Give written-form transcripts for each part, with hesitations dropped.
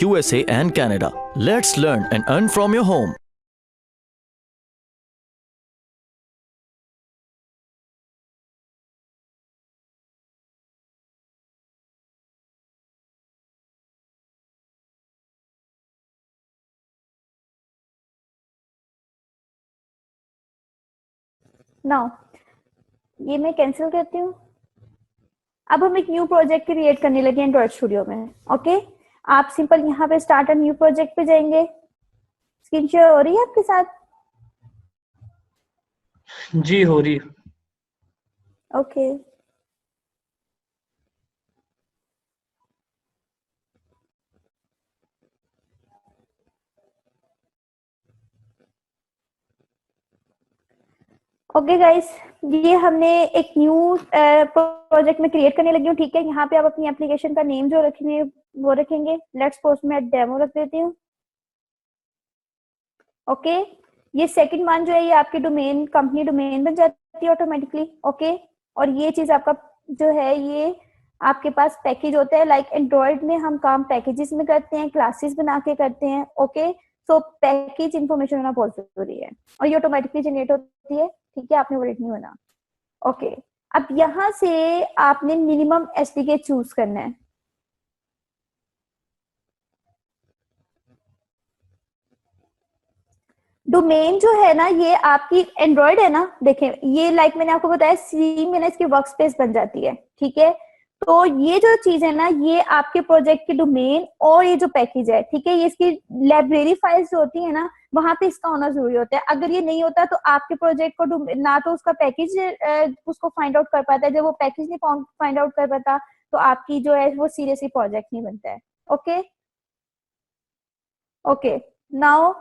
USA, and Canada. Let's learn and earn from your home. Now ये मैं cancel करती हूँ। अब हम एक न्यू प्रोजेक्ट क्रिएट करने लगे एंड्रॉइड स्टूडियो में। ओके, आप सिंपल यहाँ पे स्टार्ट अ न्यू प्रोजेक्ट पे जाएंगे। स्क्रीन शेयर हो रही है आपके साथ? जी हो रही। ओके, ओके गाइस, ये हमने एक न्यू प्रोजेक्ट में क्रिएट करने लगी हूँ। ठीक है, यहाँ पे आप अपनी एप्लीकेशन का नेम जो रखेंगे वो रखेंगे। लेट्स सपोज मैं डेमो रख देती हूँ। ओके, ये सेकंड वन जो है ये आपकी डोमेन कंपनी डोमेन बन जाती है ऑटोमेटिकली। ओके, और ये चीज आपका जो है ये आपके पास पैकेज होता है। लाइक एंड्रॉइड में हम काम पैकेजेस में करते हैं, क्लासेस बना के करते हैं। ओके, सो पैकेज इंफॉर्मेशन होना बहुत जरूरी है और ये ऑटोमेटिकली जनरेट होती है। ठीक है, आपने वरीड नहीं होना। ओके, अब यहाँ से आपने मिनिमम एसडीके चूज करना है। डोमेन जो है ना ये आपकी एंड्रॉइड है ना, देखें ये लाइक मैंने आपको बताया सी में ना इसकी वर्क स्पेस बन जाती है। ठीक है, तो ये जो चीज है ना ये आपके प्रोजेक्ट की डोमेन और ये जो पैकेज है, ठीक है, ये इसकी लाइब्रेरी फाइल्स जो होती है ना वहां पे इसका होना जरूरी होता है। अगर ये नहीं होता तो आपके प्रोजेक्ट को ना तो उसका पैकेज उसको फाइंड आउट कर पाता है। जब वो पैकेज नहीं फाइंड आउट कर पाता तो आपकी जो है वो सीरियसली प्रोजेक्ट नहीं बनता है। ओके, ओके, नाउ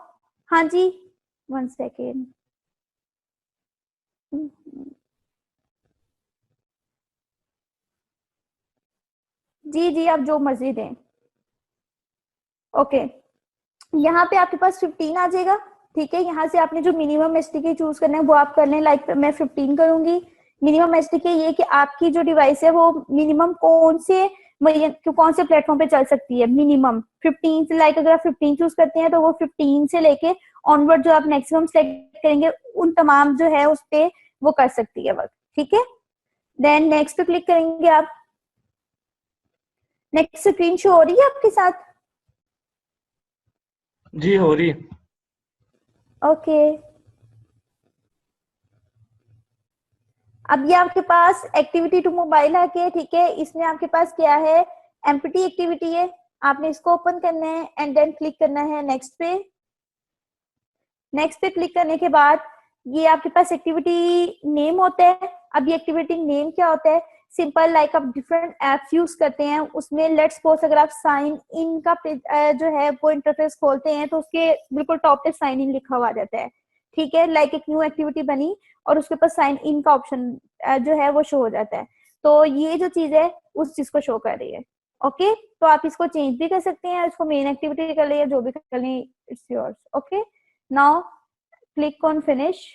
हाँ जी, वन सेकेंड। जी जी, आप जो मर्जी दें। ओके, यहाँ पे आपके पास 15 आ जाएगा। ठीक है, यहाँ से आपने जो मिनिमम एसडीके चूज करना है वो आप कर लें। लाइक मैं 15 करूंगी। मिनिमम एसडीके ये कि आपकी जो डिवाइस है वो मिनिमम कौन से प्लेटफॉर्म पे चल सकती है। मिनिमम 15 से, लाइक अगर आप 15 चूज करते हैं तो वो 15 से लेके ऑनवर्ड जो आप मैक्सिमम सेलेक्ट करेंगे उन तमाम जो है उस पे वो कर सकती है वर्क। ठीक है, देन नेक्स्ट पे क्लिक करेंगे आप। नेक्स्ट स्क्रीन शो हो रही है आपके साथ? जी हो रही। ओके, अब ये आपके पास एक्टिविटी टू मोबाइल है के। ठीक है, इसमें आपके पास क्या है, एम्प्टी एक्टिविटी है। आपने इसको ओपन करना है एंड देन क्लिक करना है नेक्स्ट पे। नेक्स्ट पे क्लिक करने के बाद ये आपके पास एक्टिविटी नेम होता है। अब ये एक्टिविटी नेम क्या होता है, सिंपल लाइक आप डिफरेंट एप्स यूज करते हैं उसमें लेट्स सपोज अगर आप साइन इन का जो है वो इंटरफेस खोलते हैं तो उसके बिल्कुल टॉप पे साइन इन लिखा हुआ जाता है। ठीक है, लाइक एक न्यू एक्टिविटी बनी और उसके ऊपर साइन इन का ऑप्शन जो है वो शो हो जाता है। तो ये जो चीज है उस चीज को शो कर रही है। ओके, तो आप इसको चेंज भी कर सकते हैं, इसको मेन एक्टिविटी कर ले या जो भी कर ले, it's yours. Okay, now click on finish.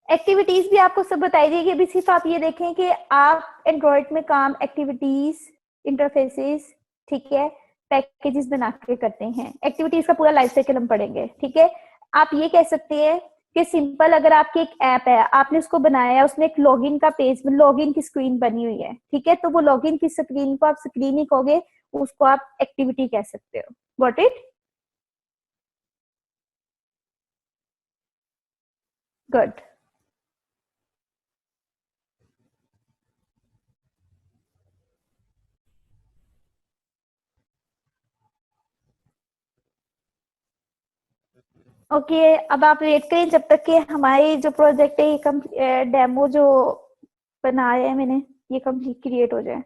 Activities भी आपको सब बताई जाएगी। अभी सिर्फ आप ये देखें कि आप एंड्रॉइड में काम एक्टिविटीज, इंटरफेसेस, ठीक है, पैकेजेस बना के करते हैं। एक्टिविटीज का पूरा लाइफ साइकिल हम पढ़ेंगे। ठीक है, आप ये कह सकते हैं कि सिंपल अगर आपकी एक ऐप है, आपने उसको बनाया है, उसमें एक लॉगिन का पेज, लॉगिन की स्क्रीन बनी हुई है। ठीक है, तो वो लॉगिन की स्क्रीन को आप स्क्रीन ही कहोगे, उसको आप एक्टिविटी कह सकते हो। Got it? गुड। ओके, अब आप वेट करें जब तक कि हमारी जो प्रोजेक्ट है ये डेमो जो बनाया है मैंने ये कंप्लीट क्रिएट हो जाए।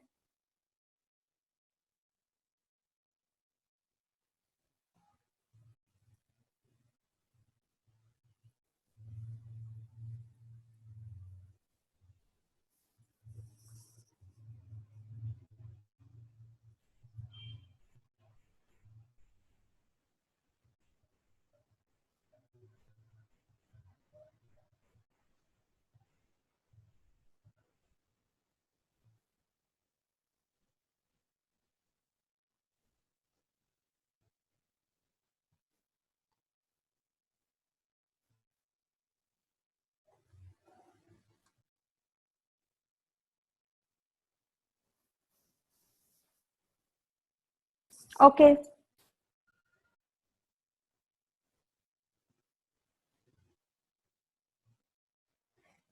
ओके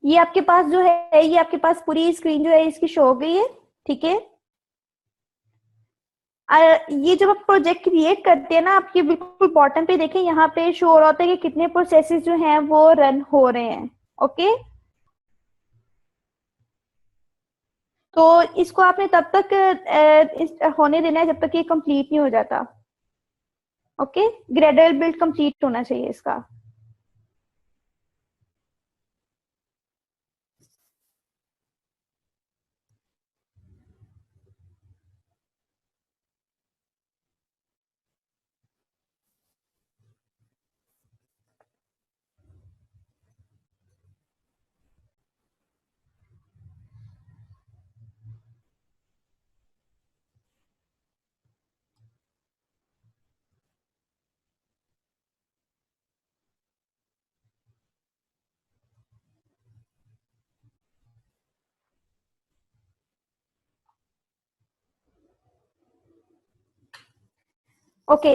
ये आपके पास जो है, ये आपके पास पूरी स्क्रीन जो है इसकी शो हो गई है, ठीक है। ये जब आप प्रोजेक्ट क्रिएट करते हैं ना, आपके बिल्कुल बॉटम पे देखें, यहाँ पे शो हो रहा होता है कि कितने प्रोसेसेस जो हैं वो रन हो रहे हैं। ओके तो इसको आपने तब तक होने देना है जब तक ये कंप्लीट नहीं हो जाता। ओके ग्रेडल बिल्ड कंप्लीट होना चाहिए इसका। ओके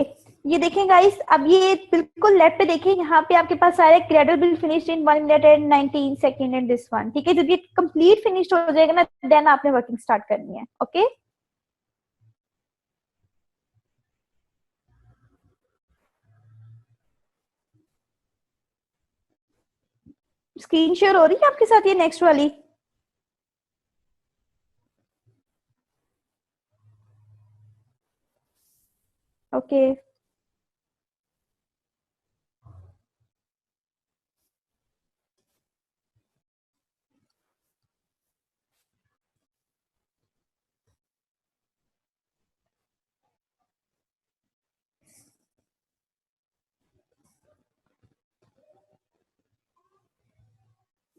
ये देखें गाइस, अब ये बिल्कुल लेफ्ट पे देखें, यहाँ पे आपके पास सारे Gradle build finished in 1 minute and 19 second and this one, ठीक है। जब ये कंप्लीट फिनिश्ड हो जाएगा ना, देन आपने वर्किंग स्टार्ट करनी है। ओके स्क्रीन शेयर हो रही है आपके साथ ये नेक्स्ट वाली? ओके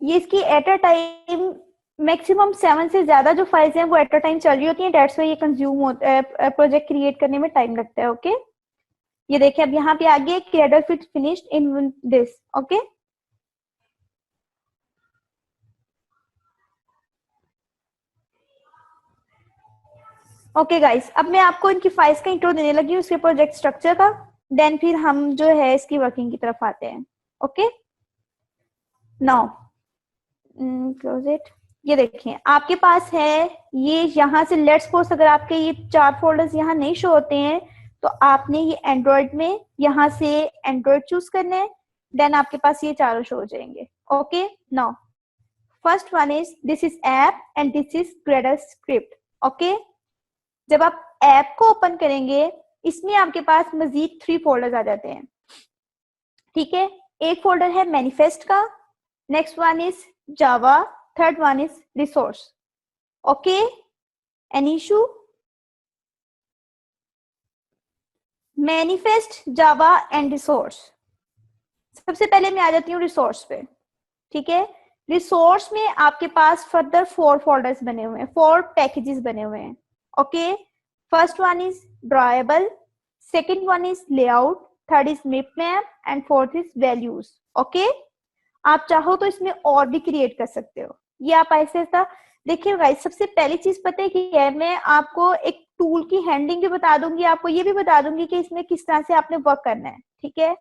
ये इसकी एट अ टाइम मैक्सिमम 7 से ज्यादा जो फाइल्स हैं वो एट अ टाइम चल रही होती हैं, डेट्स वाई ये कंज्यूम होता है, प्रोजेक्ट क्रिएट करने में टाइम लगता है। ओके ये देखिए अब यहाँ पे आगे Gradle fit finished in this. Okay okay guys, अब मैं आपको इनकी फाइल्स का इंट्रो देने लगी हूँ, उसके प्रोजेक्ट स्ट्रक्चर का, देन फिर हम जो है इसकी वर्किंग की तरफ आते हैं। Okay now close it. ये देखिए आपके पास है, ये यहाँ से लेट्स सपोज अगर आपके ये 4 फोल्डर्स यहाँ नहीं शो होते हैं तो आपने ये एंड्रॉइड में यहाँ से एंड्रॉइड चूज करना है, देन आपके पास ये चारों शो हो जाएंगे। Okay now first one is this is app and this is Gradle script. Okay जब आप ऐप को ओपन करेंगे, इसमें आपके पास मजीद 3 फोल्डर्स आ जाते हैं, ठीक है। एक फोल्डर है मैनिफेस्ट का, next one is Java, third one is resource. Okay any issue? Manifest, Java and resource. सबसे पहले मैं आ जाती हूँ रिसोर्स पे, ठीक है। रिसोर्स में आपके पास फर्दर 4 फोल्डर्स बने हुए हैं, 4 पैकेजेस बने हुए हैं। Okay first one is drawable, second one is layout, third is mip map and fourth is values. Okay आप चाहो तो इसमें और भी क्रिएट कर सकते हो, ये आप ऐसे ऐसा देखिए गाइस। सबसे पहली चीज पता है कि है, मैं आपको एक टूल की हैंडलिंग भी बता दूंगी, आपको ये भी बता दूंगी कि इसमें किस तरह से आपने वर्क करना है, ठीक है।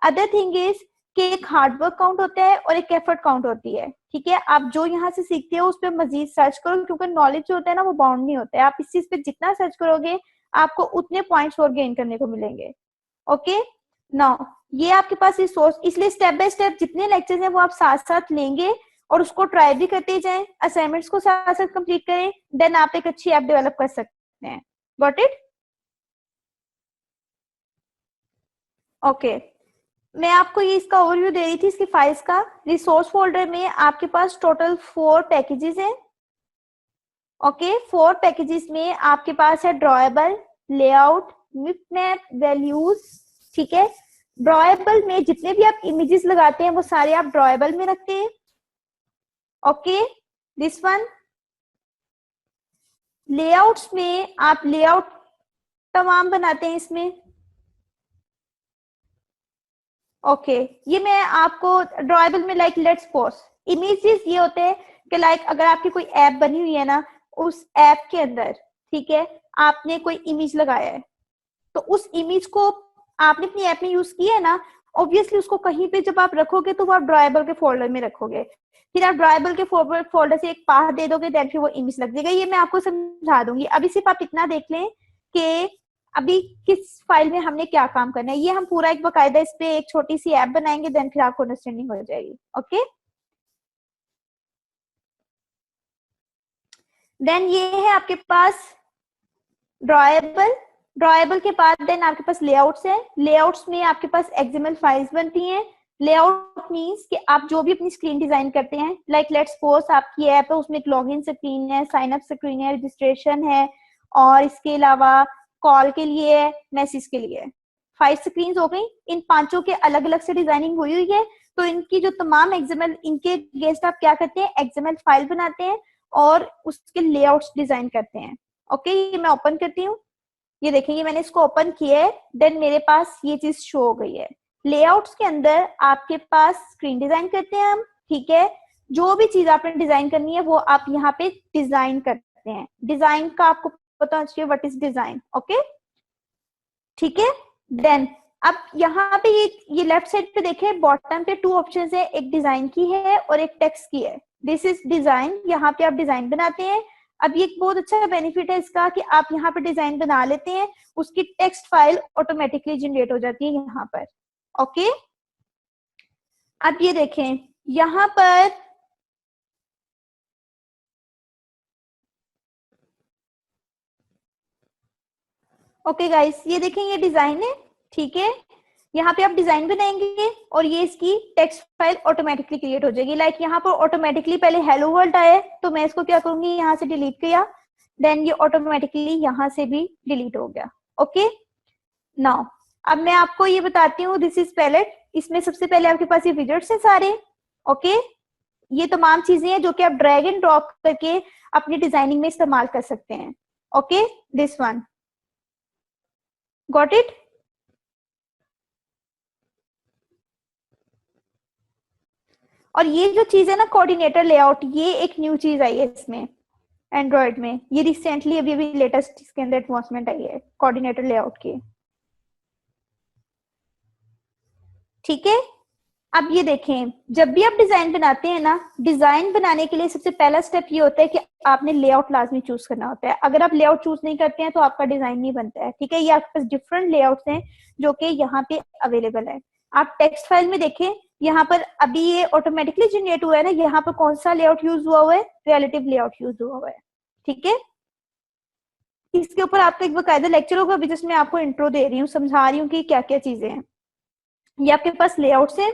अदर थिंग इज कि एक हार्ड वर्क काउंट होता है और एक एफर्ट काउंट होती है, ठीक है। आप जो यहाँ से सीखते हो उस पर मजीद सर्च करो, क्योंकि नॉलेज जो होता है ना वो बाउंड नहीं होता है। आप इस चीज पे जितना सर्च करोगे आपको उतने पॉइंट्स और गेन करने को मिलेंगे। ओके नाउ ये आपके पास रिसोर्स, इसलिए स्टेप बाय स्टेप जितने लेक्चर्स हैं वो आप साथ साथ लेंगे और उसको ट्राई भी करते जाएं, असाइनमेंट्स को साथ साथ कंप्लीट करें, देन आप एक अच्छी ऐप डेवलप कर सकते हैं। Got it? ओके मैं आपको ये इसका ओवरव्यू दे रही थी इसकी फाइल्स का। रिसोर्स फोल्डर में आपके पास टोटल 4 पैकेजेस हैं। ओके 4 पैकेजेस में आपके पास है ड्रॉएबल, लेआउट, मिप मैप, वैल्यूज, ठीक है। ड्रॉएबल में जितने भी आप इमेजेस लगाते हैं वो सारे आप ड्रॉएबल में रखते हैं। ओके दिस वन लेआउट्स में आप लेआउट तमाम बनाते हैं इसमें। ओके ये मैं आपको ड्रॉएबल में लाइक लेट्स सपोज इमेजेस ये होते हैं कि लाइक अगर आपकी कोई ऐप बनी हुई है ना, उस ऐप के अंदर, ठीक है, आपने कोई इमेज लगाया है, तो उस इमेज को आपने अपनी ऐप में यूज किया है ना, ऑब्वियसली उसको कहीं पे जब आप रखोगे तो वो आप ड्राइबल के फोल्डर में रखोगे, फिर आप ड्राइबल के फोल्डर से एक पाथ दे दोगे, देन फिर वो इमेज लग जाएगा। ये मैं आपको समझा दूंगी। अभी सिर्फ आप इतना देख लें कि अभी किस फाइल में हमने क्या काम करना है। ये हम पूरा एक बकायदा इस पे एक छोटी सी ऐप बनाएंगे, देन फिर आपको अंडरस्टैंडिंग हो जाएगी। ओके, देन ये है आपके पास ड्राइबल। ड्राइबल के बाद देन आपके पास लेआउट्स है। लेआउट्स में आपके पास एक्सएमएल फाइल्स बनती हैं। लेआउट मींस कि आप जो भी अपनी स्क्रीन डिजाइन करते हैं, लाइक लेट्स सपोज आपकी ऐप है, उसमें एक लॉगिन स्क्रीन है, साइन अप स्क्रीन है, रजिस्ट्रेशन है, और इसके अलावा कॉल के लिए है, मैसेज के लिए है। 5 स्क्रीन हो गई। इन पांचों के अलग अलग से डिजाइनिंग हुई हुई है। तो इनकी जो तमाम एक्सएमएल, इनके अगेंस्ट आप क्या करते हैं, एक्सएमएल फाइल बनाते हैं और उसके लेआउट्स डिजाइन करते हैं। ओके, ये मैं ओपन करती हूँ। ये देखेंगे मैंने इसको ओपन किया है, देन मेरे पास ये चीज शो हो गई है। लेआउट्स के अंदर आपके पास स्क्रीन डिजाइन करते हैं हम, ठीक है। जो भी चीज आपने डिजाइन करनी है वो आप यहाँ पे डिजाइन करते हैं। डिजाइन का आपको पता होना चाहिए व्हाट इज डिजाइन। ओके, ठीक है। देन अब यहाँ पे ये लेफ्ट साइड पे देखें, बॉटम पे 2 ऑप्शन है, एक डिजाइन की है और एक टेक्स्ट की है। This is design. यहाँ पे आप डिजाइन बनाते हैं। अब ये एक बहुत अच्छा बेनिफिट है इसका कि आप यहाँ पे डिजाइन बना लेते हैं, उसकी टेक्स्ट फाइल ऑटोमेटिकली जनरेट हो जाती है यहाँ पर। ओके, अब ये देखें यहाँ पर ओके गाइस, ये देखें ये डिजाइन है, ठीक है। यहाँ पे आप डिजाइन बनाएंगे और ये इसकी टेक्स्ट फाइल ऑटोमेटिकली क्रिएट हो जाएगी। लाइक यहाँ पर ऑटोमेटिकली पहले हेलो वर्ल्ड आया, तो मैं इसको क्या करूंगी, यहाँ से डिलीट किया, देन ये ऑटोमेटिकली यहाँ से भी डिलीट हो गया। ओके, नाउ अब मैं आपको ये बताती हूँ, दिस इज पैलेट। इसमें सबसे पहले आपके पास ये विजेट्स हैं सारे। ओके, ये तमाम चीजें हैं जो कि आप ड्रैग एंड ड्रॉप करके अपनी डिजाइनिंग में इस्तेमाल कर सकते हैं। Okay, this one, got it. और ये जो चीज है ना कोऑर्डिनेटर लेआउट, ये एक न्यू चीज आई है इसमें एंड्रॉइड में। ये रिसेंटली अभी अभी लेटेस्ट इसके अंदर एडवांसमेंट आई है कोऑर्डिनेटर लेआउट की, ठीक है। अब ये देखें, जब भी आप डिजाइन बनाते हैं ना, डिजाइन बनाने के लिए सबसे पहला स्टेप ये होता है कि आपने लेआउट लाजमी चूज करना होता है। अगर आप लेआउट चूज नहीं करते हैं तो आपका डिजाइन नहीं बनता है, ठीक है। ये आपके पास डिफरेंट लेआउट्स हैं जो कि यहाँ पे अवेलेबल है। आप टेक्स्ट फाइल में देखें, यहाँ पर अभी ये ऑटोमेटिकली जनरेट हुआ है ना, यहाँ पर कौन सा लेआउट यूज हुआ है, रिलेटिव लेआउट यूज हुआ है, ठीक है। इसके ऊपर आपका एक बकायदा लेक्चर होगा, अभी जिसमें आपको इंट्रो दे रही हूँ, समझा रही हूँ कि क्या क्या चीजें हैं। ये आपके पास लेआउट्स हैं,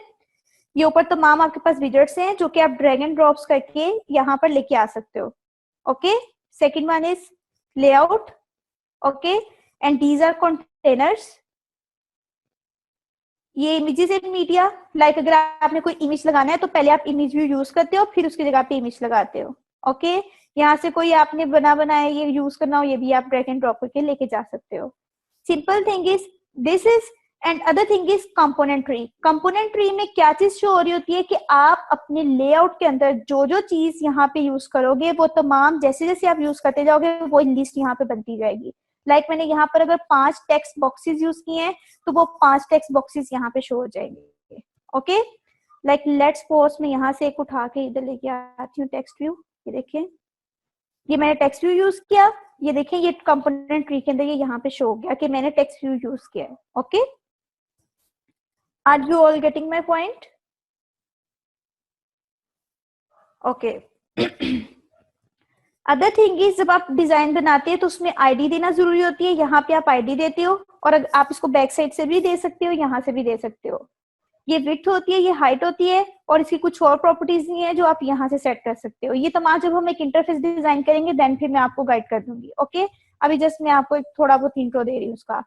ये ऊपर तमाम आपके पास विजेट्स हैं जो कि आप ड्रैग एंड ड्रॉप्स करके यहाँ पर लेके आ सकते हो। Okay, second one is layout. Okay, and these are containers. ये इमेजेस एंड मीडिया, लाइक अगर आपने कोई इमेज लगाना है तो पहले आप इमेज व्यू यूज करते हो, फिर उसकी जगह पे इमेज लगाते हो। ओके, यहाँ से कोई आपने बनाया ये यूज करना हो, ये भी आप ड्रैग एंड ड्रॉप करके लेके जा सकते हो। Simple thing is this is, and other thing is component tree. Component tree में क्या चीज शो हो रही होती है कि आप अपने लेआउट के अंदर जो जो चीज यहाँ पे यूज करोगे वो तमाम जैसे जैसे आप यूज करते जाओगे वो लिस्ट यहाँ पे बनती जाएगी। लाइक मैंने यहाँ पर अगर 5 टेक्स्ट बॉक्सेस यूज किए हैं तो वो 5 टेक्स्ट बॉक्सेस यहाँ पे शो हो जाएंगे। ओके, लाइक लेट्स सपोज मैं यहाँ से एक उठा के इधर लेके आती हूँ टेक्स्ट व्यू। ये देखिए, ये मैंने टेक्स्ट व्यू यूज किया, ये देखें ये कंपोनेंट ट्री के अंदर ये यहाँ पे शो हो गया कि मैंने टेक्स्ट व्यू यूज किया है। Okay, are you all getting my point? Okay, other thing is जब आप डिजाइन बनाते हैं तो उसमें आईडी देना जरूरी होती है। यहाँ पे आप आईडी देते हो और आप इसको बैक साइड से भी दे सकते हो, यहाँ से भी दे सकते हो। ये विड्थ होती है, ये हाइट होती है, और इसकी कुछ और प्रॉपर्टीज नहीं है जो आप यहाँ से सेट कर सकते हो। ये तमाम जब हम एक इंटरफेस डिजाइन करेंगे देन फिर मैं आपको गाइड कर दूंगी। ओके, अभी जस्ट मैं आपको एक थोड़ा बहुत इंट्रो दे रही हूँ उसका,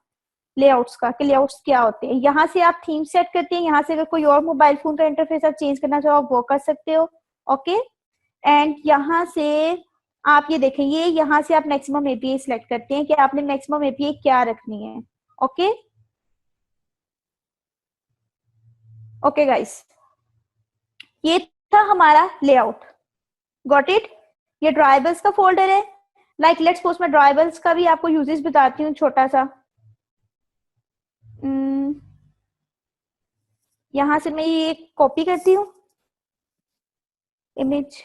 लेआउट्स का, कि लेआउट्स क्या होते हैं। यहाँ से आप थीम सेट करते हैं, यहाँ से अगर कोई और मोबाइल फोन का इंटरफेस आप चेंज करना चाहो वो कर सकते हो। ओके, एंड यहाँ से आप ये देखें, ये यहाँ से आप मैक्सिमम एपीआई सिलेक्ट करते हैं कि आपने मैक्सिमम एपीआई क्या रखनी है। ओके, ओके गाइस, ये था हमारा लेआउट, गॉट इट। ये ड्राइबल्स का फोल्डर है। लाइक लेट्स सपोज मैं ड्राइबल्स का भी आपको यूजेस बताती हूँ छोटा सा। यहाँ से मैं ये कॉपी करती हूँ इमेज,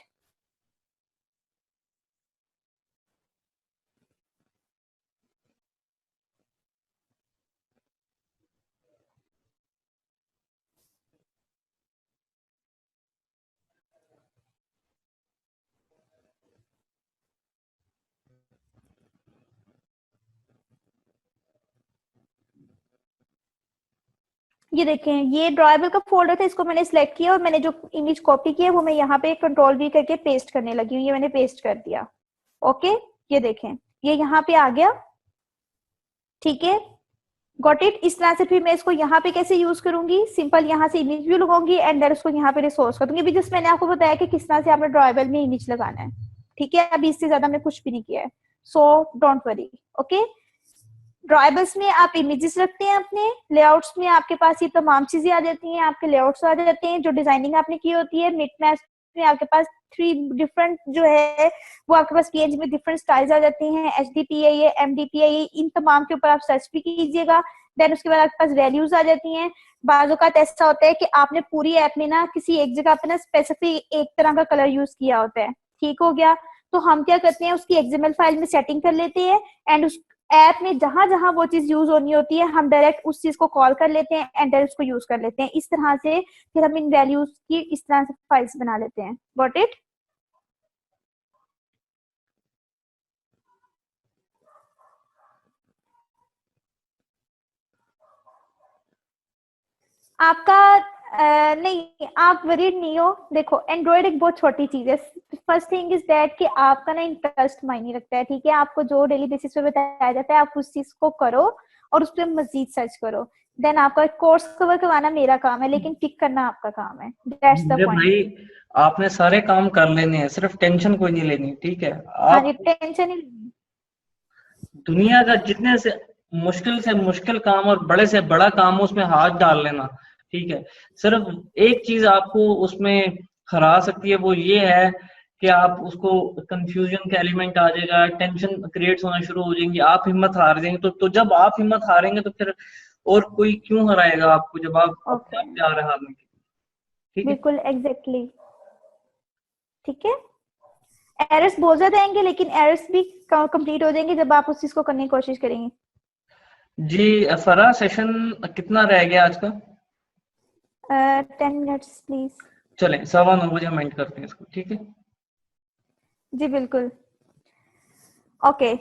ये देखें ये ड्रॉएबल का फोल्डर था, इसको मैंने सिलेक्ट किया और मैंने जो इमेज कॉपी की है वो मैं यहाँ पे कंट्रोल V करके पेस्ट करने लगी हूँ। ये मैंने पेस्ट कर दिया। ओके, ये देखें ये यहाँ पे आ गया। ठीक है, गॉट इट। इस तरह से फिर मैं इसको यहाँ पे कैसे यूज करूंगी, सिंपल यहाँ से इमेज व्यू लगाऊंगी एंड देन उसको यहाँ पे रिसोर्स कर दूंगी। अभी जस्ट मैंने आपको बताया कि किस तरह से आपने ड्रॉएबल में इमेज लगाना है। ठीक है, अभी इससे ज्यादा मैं कुछ भी नहीं किया है, सो डोंट वरी। ओके, ड्रॉएबल्स में आप इमेजेस रखते हैं अपने, लेआउट्स में आपके पास ये तमाम चीजें आ जाती हैं, आपके लेआउट्स आ जाते हैं, जो डिजाइनिंग आपने की होती है। मिटमैप्स में आपके पास 3 डिफरेंट जो है वो आपके पास पीएनजी में डिफरेंट स्टाइल्स आ जाती हैं, HDPI, MDPI, इन तमाम के ऊपर आप सर्च भी कीजिएगा। देन उसके बाद आपके पास वैल्यूज आ जाती हैं। बाजू का ऐसा होता है कि आपने पूरी ऐप में ना किसी एक जगह पे ना स्पेसिफिक एक तरह का कलर यूज किया होता है। ठीक हो गया, तो हम क्या करते हैं उसकी XML फाइल में सेटिंग कर लेते हैं एंड उस ऐप में जहां जहां वो चीज यूज होनी होती है हम डायरेक्ट उस चीज को कॉल कर लेते हैं एंड डायरेक्ट उसको यूज कर लेते हैं। इस तरह से फिर हम इन वैल्यूज की इस तरह से फाइल्स बना लेते हैं। Got it. आपका नहीं, आप वरीड नहीं हो। देखो एंड्रॉइड एक बहुत छोटी चीज है। फर्स्ट थिंग इज दैट कि आपका ना इंटरेस्ट मायने रखता है। ठीक है, आपको जो डेली बेसिस पे बताया जाता है आप उस चीज को करो और उस पर मजीद सर्च करो। देन आपका कोर्स कवर करवाना मेरा काम है, लेकिन टिक करना आपका काम है। दैट्स द मेरे पॉइंट। भाई आपने सारे काम कर लेने हैं, सिर्फ टेंशन कोई नहीं लेनी। ठीक है, हाँ जी, आप टेंशन ही नहीं। दुनिया का जितने से मुश्किल काम और बड़े से बड़ा काम हो उसमें हाथ डाल लेना। ठीक है, सिर्फ एक चीज आपको उसमें हरा सकती है, वो ये है कि आप उसको कंफ्यूजन का एलिमेंट आ जाएगा, टेंशन क्रिएट होना शुरू हो जाएंगी, आप हिम्मत हार जाएंगे। तो जब आप हिम्मत हारेंगे तो फिर और कोई क्यों हराएगा आपको, जब आप अपने ओके, आप तैयार है हारने की। ठीक है, बिल्कुल एग्जैक्टली। ठीक है, एरर्स बहुत ज्यादा आएंगे लेकिन एरर्स भी कंप्लीट हो जाएंगे जब आप उस चीज को करने की कोशिश करेंगे। जी फरा सेशन कितना रह गया आज का? 10 मिनट्स प्लीज। चलें 9:15 हम एंड करते हैं इसको। ठीक है, जी बिल्कुल। ओके,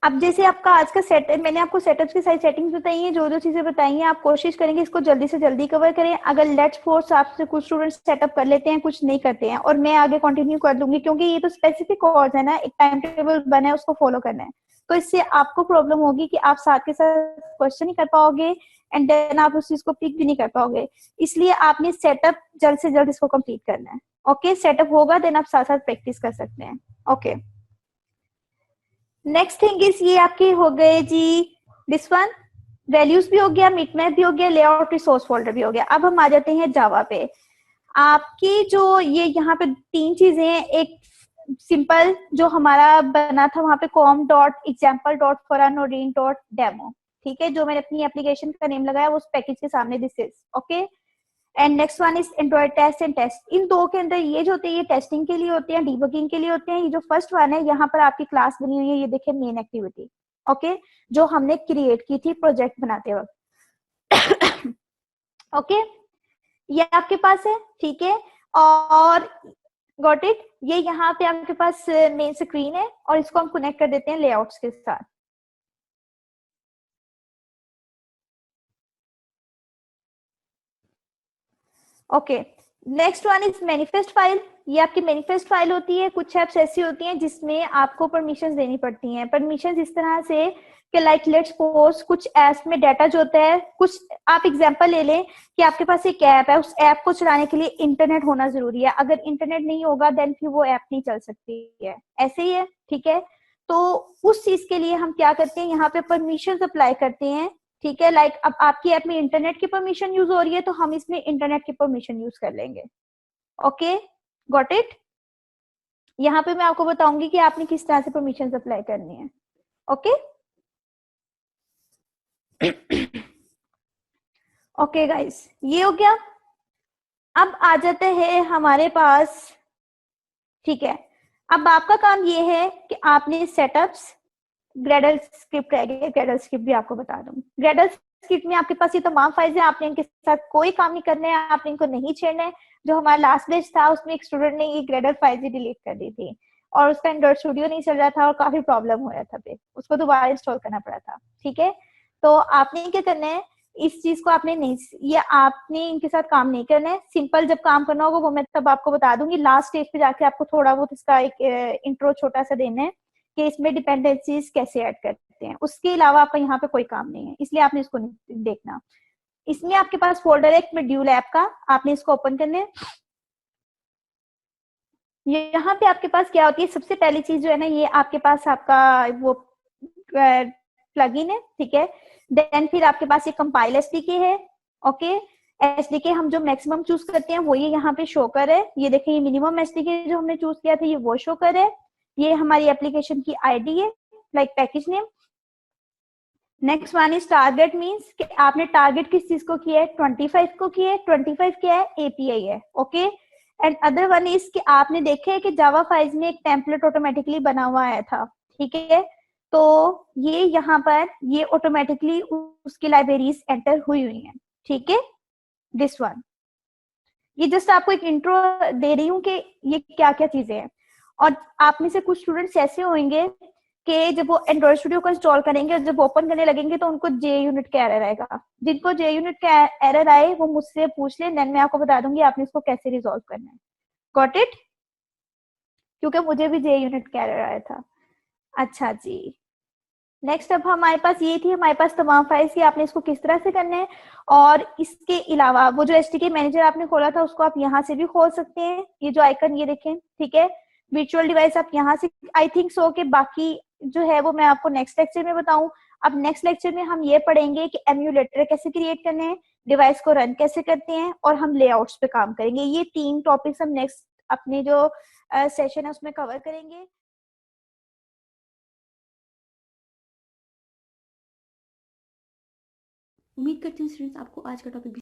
अब जैसे आपका आज का सेट, मैंने आपको सेटअप्स की सारी सेटिंग्स बताई हैं, जो जो चीजें बताई हैं आप कोशिश करेंगे इसको जल्दी से जल्दी कवर करें। अगर लेट्स फोर्स आपसे कुछ स्टूडेंट्स सेटअप कर लेते हैं, कुछ नहीं करते हैं, और मैं आगे कंटिन्यू कर दूंगी क्योंकि ये तो स्पेसिफिक कोर्स है ना, एक टाइम टेबल बना है उसको फॉलो करना है। तो इससे आपको प्रॉब्लम होगी कि आप साथ के साथ क्वेश्चन नहीं कर पाओगे एंड देन आप उस चीज को पिक भी नहीं कर पाओगे। इसलिए आपने सेटअप जल्द से जल्द इसको कंप्लीट करना है। ओके, सेटअप होगा देन आप साथ साथ प्रैक्टिस कर सकते हैं। ओके, नेक्स्ट थिंग इज ये आपके हो गए जी, दिस वन वैल्यूज भी हो गया, मिटमैप भी हो गया, लेआउट रिसोर्स फोल्डर भी हो गया। अब हम आ जाते हैं जावा पे। आपकी जो ये यहाँ पे 3 चीजें हैं, एक सिंपल जो हमारा बना था वहां पे com.example.foranodine.demo। ठीक है, जो मैंने अपनी एप्लीकेशन का नेम लगाया वो उस पैकेज के सामने this is okay. And next one is Android test and test. इन दो के अंदर ये जो होते हैं ये टेस्टिंग के लिए होते हैं, डीबगिंग के लिए होते हैं। ये जो फर्स्ट वन है यहाँ पर आपकी क्लास बनी हुई है, ये देखिए मेन एक्टिविटी। ओके, जो हमने क्रिएट की थी प्रोजेक्ट बनाते वक्त। ओके, ये आपके पास है। ठीक है, और गॉट इट, ये यहाँ पे आपके पास मेन स्क्रीन है और इसको हम कनेक्ट कर देते हैं लेआउट्स के साथ। Okay, next one is manifest file. ये आपकी मैनिफेस्ट फाइल होती है। कुछ एप्स ऐसी होती हैं जिसमें आपको परमिशंस देनी पड़ती हैं। परमिशंस इस तरह से कि लाइक लेट्स सपोज कुछ एप्स में डाटा जो होता है, कुछ आप एग्जांपल ले लें कि आपके पास एक ऐप है, उस ऐप को चलाने के लिए इंटरनेट होना जरूरी है। अगर इंटरनेट नहीं होगा देन फिर वो ऐप नहीं चल सकती है। ऐसे ही है, ठीक है। तो उस चीज के लिए हम क्या करते हैं, यहाँ पे परमिशंस अप्लाई करते हैं। ठीक है, लाइक अब आपकी ऐप में इंटरनेट की परमिशन यूज हो रही है तो हम इसमें इंटरनेट की परमिशन यूज कर लेंगे। Okay, got it. यहाँ पे मैं आपको बताऊंगी कि आपने किस तरह से परमिशन अप्लाई करनी है। ओके, ओके गाइस, ये हो गया। अब आ जाते हैं हमारे पास, ठीक है। अब आपका काम ये है कि आपने सेटअप्स, ग्रेडल स्क्रिप्ट रह गया, ग्रेडल स्क्रिप्ट भी आपको बता दूं। ग्रेडल स्क्रिप्ट में आपके पास ये तमाम फाइल्स है, आपने इनके साथ कोई काम नहीं करना है, आपने इनको नहीं छेड़ना है। जो हमारा लास्ट बैच था उसमें एक स्टूडेंट ने ये ग्रेडल फाइल्स ही डिलीट कर दी थी और उसका एंड्रॉइड स्टूडियो नहीं चल रहा था और काफी प्रॉब्लम हो रहा था, फिर उसको दोबारा इंस्टॉल करना पड़ा था। ठीक है, तो आपने क्या करना है, इस चीज को आपने नहीं, ये आपने इनके साथ काम नहीं करना है। सिंपल जब काम करना होगा वो मैं तब आपको बता दूंगी। लास्ट स्टेज पे जाके आपको थोड़ा बहुत इसका एक इंट्रो छोटा सा देना है कि इसमें डिपेंडेंसीज कैसे ऐड करते हैं। उसके अलावा आपका यहाँ पे कोई काम नहीं है, इसलिए आपने इसको नहीं देखना। इसमें आपके पास फोल्डर है एक मॉड्यूल ऐप का, आपने इसको ओपन करना है। यहाँ पे आपके पास क्या होती है, सबसे पहली चीज जो है ना, ये आपके पास आपका वो प्लगइन है, ठीक है। देन फिर आपके पास ये कंपाइल एसडीके है, ओके। एसडीके हम जो मैक्सिमम चूज करते हैं वो ये यहाँ पे शो कर है। ये देखें, ये मिनिमम एसडीके जो हमने चूज किया था ये वो शो कर है। ये हमारी एप्लीकेशन की आईडी है, like package name. Next one is target, means कि आपने टारगेट किस चीज को किया है, 25 को किया है। 25 क्या है, एपीआई है, okay. And other one is कि आपने देखे है कि जावा फाइल्स में एक टेम्पलेट ऑटोमेटिकली बना हुआ आया था, ठीक है। तो ये यहाँ पर ये ऑटोमेटिकली उसकी लाइब्रेरीज एंटर हुई हुई हैं, ठीक है। दिस वन, ये जस्ट आपको एक इंट्रो दे रही हूँ कि ये क्या क्या चीजें हैं। और आप में से कुछ स्टूडेंट्स ऐसे होंगे कि जब वो एंड्रॉइड स्टूडियो को इंस्टॉल करेंगे और जब ओपन करने लगेंगे तो उनको जे यूनिट का एरर आएगा। जिनको जे यूनिट का एरर आए वो मुझसे पूछ ले, देन मैं आपको बता दूंगी आपने इसको कैसे रिजॉल्व करना है। Got it? क्योंकि मुझे भी जे यूनिट का एरर आया था। अच्छा जी, नेक्स्ट अब हमारे पास ये थी, हमारे पास तमाम फाइल्स, ये आपने इसको किस तरह से करना है। और इसके अलावा वो जो एसटीके मैनेजर आपने खोला था उसको आप यहाँ से भी खोल सकते हैं। ये जो आइकन ये देखें, ठीक है। वर्चुअल डिवाइस आप यहाँ से, आई थिंक सो के बाकी जो है वो मैं आपको नेक्स्ट लेक्चर में बताऊं। अब नेक्स्ट लेक्चर में हम ये पढ़ेंगे कि एम्यूलेटर कैसे क्रिएट करने हैं, डिवाइस को रन कैसे करते हैं, और हम लेआउट्स पे काम करेंगे। ये 3 टॉपिक्स हम नेक्स्ट अपने जो सेशन है उसमें कवर करेंगे। उम्मीद करती हूँ स्टूडेंट्स आपको आज का टॉपिक